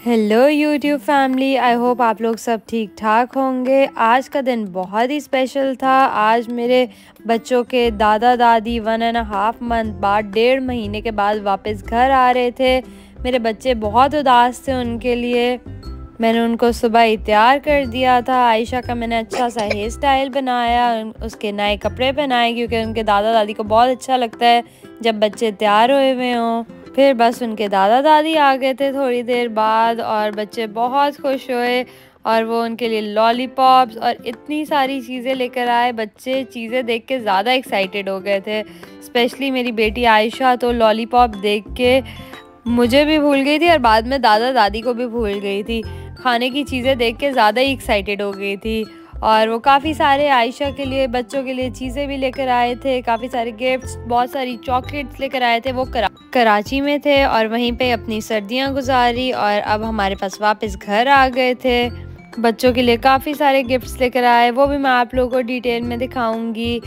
Hello YouTube family, I hope आप लोग सब ठीक ठाक होंगे। आज का दिन बहुत ही स्पेशल था। आज मेरे बच्चों के दादा दादी 1.5 मंथ बाद 1.5 महीने के बाद वापस घर आ रहे थे। मेरे बच्चे बहुत उदास थे उनके लिए। मैंने उनको सुबह ही तैयार कर दिया था। आयशा का मैंने अच्छा सा हेयर स्टाइल बनाया, उसके नए कपड़े पहनाए क्योंकि उनके दादा दादी को बहुत अच्छा लगता है जब बच्चे तैयार हुए हुए हों। फिर बस उनके दादा दादी आ गए थे थोड़ी देर बाद और बच्चे बहुत खुश हुए और वो उनके लिए लॉलीपॉप्स और इतनी सारी चीज़ें लेकर आए। बच्चे चीज़ें देख के ज़्यादा एक्साइटेड हो गए थे। स्पेशली मेरी बेटी आयशा तो लॉलीपॉप देख के मुझे भी भूल गई थी और बाद में दादा दादी को भी भूल गई थी। खाने की चीज़ें देख के ज़्यादा ही एक्साइटेड हो गई थी और वो काफ़ी सारे आयशा के लिए, बच्चों के लिए चीज़ें भी लेकर आए थे। काफ़ी सारे गिफ्ट्स, बहुत सारी चॉकलेट्स लेकर आए थे। वो कराची में थे और वहीं पे अपनी सर्दियां गुजारी और अब हमारे पास वापस घर आ गए थे। बच्चों के लिए काफ़ी सारे गिफ्ट्स लेकर आए, वो भी मैं आप लोगों को डिटेल में दिखाऊंगी।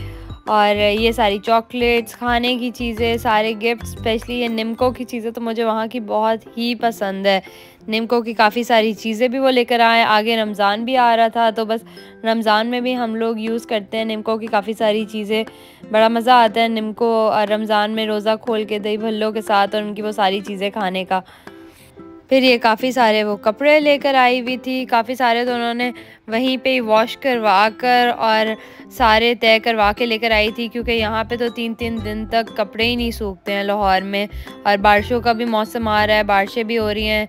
और ये सारी चॉकलेट्स, खाने की चीज़ें, सारे गिफ्ट, स्पेशली ये निम्को की चीज़ें तो मुझे वहाँ की बहुत ही पसंद है। निम्को की काफ़ी सारी चीज़ें भी वो लेकर आए। आगे रमज़ान भी आ रहा था तो बस रमज़ान में भी हम लोग यूज़ करते हैं निम्को की काफ़ी सारी चीज़ें। बड़ा मज़ा आता है निम्को रमज़ान में रोज़ा खोल के दही भल्लों के साथ और उनकी वो सारी चीज़ें खाने का। फिर ये काफ़ी सारे वो कपड़े लेकर आई हुई थी। काफ़ी सारे तो उन्होंने वहीं पे ही वॉश करवा कर और सारे तय करवा के लेकर आई थी क्योंकि यहाँ पे तो 3-3 दिन तक कपड़े ही नहीं सूखते हैं लाहौर में। और बारिशों का भी मौसम आ रहा है, बारिशें भी हो रही हैं।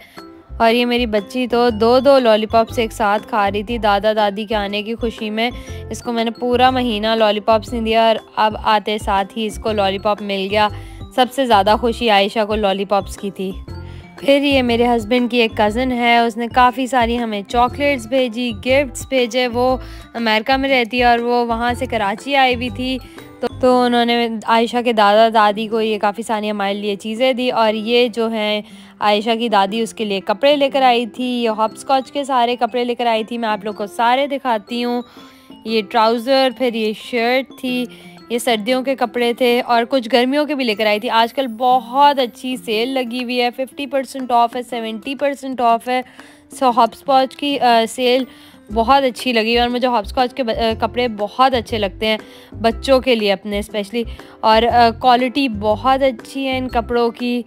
और ये मेरी बच्ची तो 2-2 लॉलीपॉप्स एक साथ खा रही थी दादा दादी के आने की खुशी में। इसको मैंने पूरा महीना लॉलीपॉप्स नहीं दिया और अब आते साथ ही इसको लॉलीपॉप मिल गया। सबसे ज़्यादा खुशी आयशा को लॉलीपॉप्स की थी। फिर ये मेरे हस्बैंड की एक कज़न है, उसने काफ़ी सारी हमें चॉकलेट्स भेजी, गिफ्ट्स भेजे। वो अमेरिका में रहती है और वो वहाँ से कराची आई हुई थी तो उन्होंने आयशा के दादा दादी को ये काफ़ी सारी हमारे लिए चीज़ें दी। और ये जो हैं आयशा की दादी उसके लिए कपड़े लेकर आई थी। ये हॉपस्कॉच के सारे कपड़े लेकर आई थी, मैं आप लोग को सारे दिखाती हूँ। ये ट्राउज़र, फिर ये शर्ट थी, ये सर्दियों के कपड़े थे और कुछ गर्मियों के भी लेकर आई थी। आजकल बहुत अच्छी सेल लगी हुई है, 50% ऑफ है, 70% ऑफ है। सो हॉपस्कॉच की सेल बहुत अच्छी लगी और मुझे हॉपस्कॉच के कपड़े बहुत अच्छे लगते हैं बच्चों के लिए अपने स्पेशली। और क्वालिटी बहुत अच्छी है इन कपड़ों की।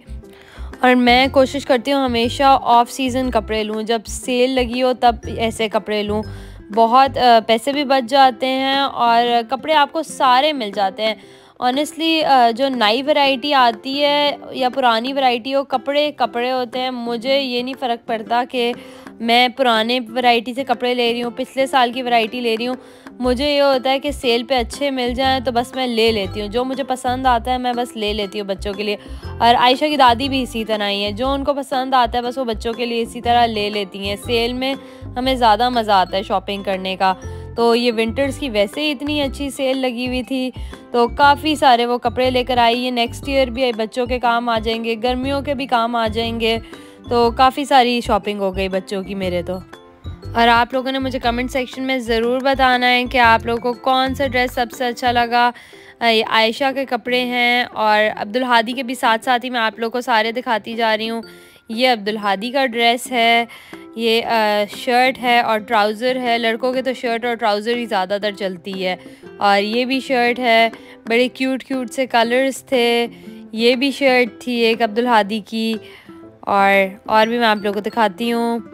और मैं कोशिश करती हूँ हमेशा ऑफ सीज़न कपड़े लूँ, जब सेल लगी हो तब ऐसे कपड़े लूँ। बहुत पैसे भी बच जाते हैं और कपड़े आपको सारे मिल जाते हैं। ऑनेस्टली जो नई वैरायटी आती है या पुरानी वैरायटी हो, कपड़े कपड़े होते हैं। मुझे ये नहीं फ़र्क पड़ता कि मैं पुराने वैरायटी से कपड़े ले रही हूँ, पिछले साल की वैरायटी ले रही हूँ। मुझे ये होता है कि सेल पे अच्छे मिल जाएं तो बस मैं ले लेती हूँ। जो मुझे पसंद आता है मैं बस ले लेती हूँ बच्चों के लिए। और आयशा की दादी भी इसी तरह ही है, जो उनको पसंद आता है बस वो बच्चों के लिए इसी तरह ले लेती हैं। सेल में हमें ज़्यादा मज़ा आता है शॉपिंग करने का। तो ये विंटर्स की वैसे ही इतनी अच्छी सेल लगी हुई थी तो काफ़ी सारे वो कपड़े लेकर आई। ये नेक्स्ट ईयर भी बच्चों के काम आ जाएंगे, गर्मियों के भी काम आ जाएंगे। तो काफ़ी सारी शॉपिंग हो गई बच्चों की मेरे तो। और आप लोगों ने मुझे कमेंट सेक्शन में ज़रूर बताना है कि आप लोगों को कौन सा ड्रेस सबसे अच्छा लगा। ये आयशा के कपड़े हैं और अब्दुल हादी के भी साथ साथ ही मैं आप लोगों को सारे दिखाती जा रही हूँ। ये अब्दुल हादी का ड्रेस है, ये शर्ट है और ट्राउज़र है। लड़कों के तो शर्ट और ट्राउज़र ही ज़्यादातर चलती है। और ये भी शर्ट है, बड़े क्यूट क्यूट से कलर्स थे। ये भी शर्ट थी एक अब्दुल हादी की। और भी मैं आप लोगों को दिखाती हूँ।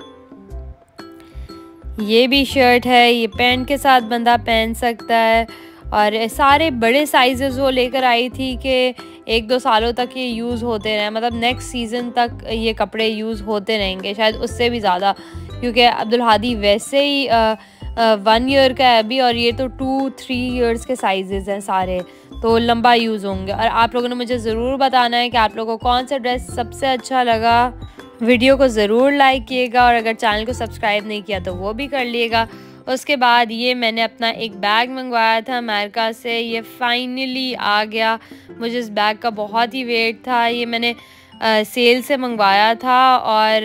ये भी शर्ट है, ये पैंट के साथ बंदा पहन सकता है। और सारे बड़े साइजेस वो लेकर आई थी कि 1-2 सालों तक ये यूज़ होते रहे, मतलब नेक्स्ट सीज़न तक ये कपड़े यूज़ होते रहेंगे, शायद उससे भी ज़्यादा, क्योंकि अब्दुल हादी वैसे ही 1 ईयर का है अभी और ये तो 2-3 ईयर्स के साइजेस हैं सारे, तो लंबा यूज़ होंगे। और आप लोगों ने मुझे ज़रूर बताना है कि आप लोगों को कौन सा ड्रेस सबसे अच्छा लगा। वीडियो को ज़रूर लाइक कीजिएगा और अगर चैनल को सब्सक्राइब नहीं किया तो वो भी कर लिएगा। उसके बाद ये मैंने अपना एक बैग मंगवाया था अमेरिका से, ये फाइनली आ गया। मुझे इस बैग का बहुत ही वेट था। ये मैंने सेल से मंगवाया था और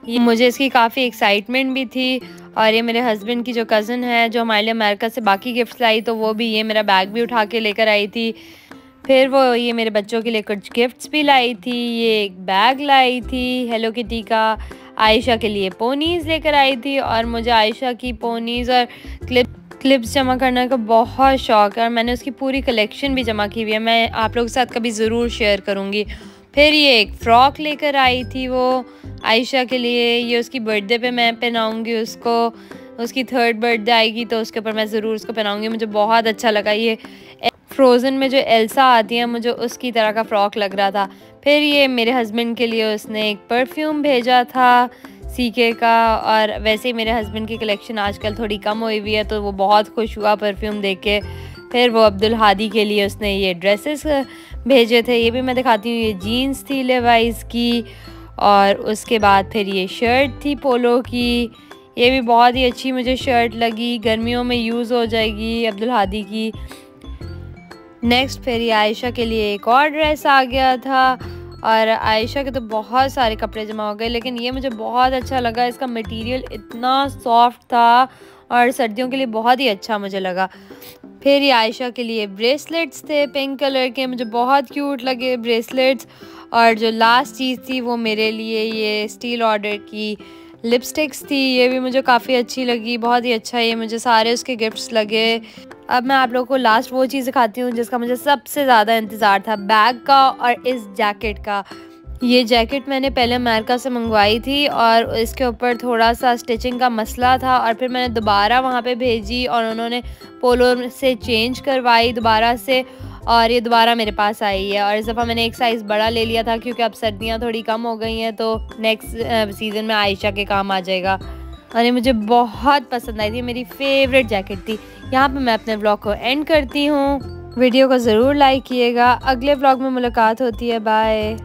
ये मुझे इसकी काफ़ी एक्साइटमेंट भी थी। और ये मेरे हस्बैंड की जो कज़न है जो हमारे लिए अमेरिका से बाकी गिफ्ट्स लाई, तो वो भी ये मेरा बैग भी उठा के लेकर आई थी। फिर वो ये मेरे बच्चों के लिए कुछ गिफ्ट्स भी लाई थी। ये एक बैग लाई थी हेलो किटी का। आयशा के लिए पोनीज़ लेकर आई थी और मुझे आयशा की पोनीज़ और क्लिप्स जमा करने का बहुत शौक़ है और मैंने उसकी पूरी कलेक्शन भी जमा की हुई है। मैं आप लोगों के साथ कभी ज़रूर शेयर करूँगी। फिर ये एक फ़्रॉक लेकर आई थी वो आयशा के लिए, ये उसकी बर्थडे पे मैं पहनाऊँगी उसको, उसकी 3rd बर्थडे आएगी तो उसके ऊपर मैं ज़रूर उसको पहनाऊँगी। मुझे बहुत अच्छा लगा, ये फ्रोज़न में जो एल्सा आती है मुझे उसकी तरह का फ़्रॉक लग रहा था। फिर ये मेरे हस्बैंड के लिए उसने एक परफ्यूम भेजा था सीके का, और वैसे ही मेरे हस्बैंड की कलेक्शन आजकल थोड़ी कम हुई हुई है तो वो बहुत खुश हुआ परफ्यूम देख के। फिर वो अब्दुल हादी के लिए उसने ये ड्रेसेस भेजे थे, ये भी मैं दिखाती हूँ। ये जीन्स थी लेवाइस की, और उसके बाद फिर ये शर्ट थी पोलो की, ये भी बहुत ही अच्छी मुझे शर्ट लगी, गर्मियों में यूज़ हो जाएगी अब्दुल हादी की। नेक्स्ट फिर ये आयशा के लिए एक और ड्रेस आ गया था, और आयशा के तो बहुत सारे कपड़े जमा हो गए, लेकिन ये मुझे बहुत अच्छा लगा, इसका मटेरियल इतना सॉफ्ट था और सर्दियों के लिए बहुत ही अच्छा मुझे लगा। फिर ये आयशा के लिए ब्रेसलेट्स थे पिंक कलर के, मुझे बहुत क्यूट लगे ब्रेसलेट्स। और जो लास्ट चीज़ थी वो मेरे लिए ये स्टील ऑर्डर की लिपस्टिक्स थी, ये भी मुझे काफ़ी अच्छी लगी, बहुत ही अच्छा ये मुझे सारे उसके गिफ्ट्स लगे। अब मैं आप लोगों को लास्ट वो चीज़ दिखाती हूँ जिसका मुझे सबसे ज़्यादा इंतज़ार था, बैग का और इस जैकेट का। ये जैकेट मैंने पहले अमेरिका से मंगवाई थी और इसके ऊपर थोड़ा सा स्टिचिंग का मसला था, और फिर मैंने दोबारा वहाँ पे भेजी और उन्होंने पोलो से चेंज करवाई दोबारा से, और ये दोबारा मेरे पास आई है। और इस दफ़ा मैंने एक साइज़ बड़ा ले लिया था क्योंकि अब सर्दियाँ थोड़ी कम हो गई हैं तो नेक्स्ट सीज़न में आयशा के काम आ जाएगा। और ये मुझे बहुत पसंद आई थी, मेरी फेवरेट जैकेट थी। यहाँ पे मैं अपने व्लॉग को एंड करती हूँ। वीडियो को ज़रूर लाइक कीजिएगा। अगले व्लॉग में मुलाकात होती है। बाय।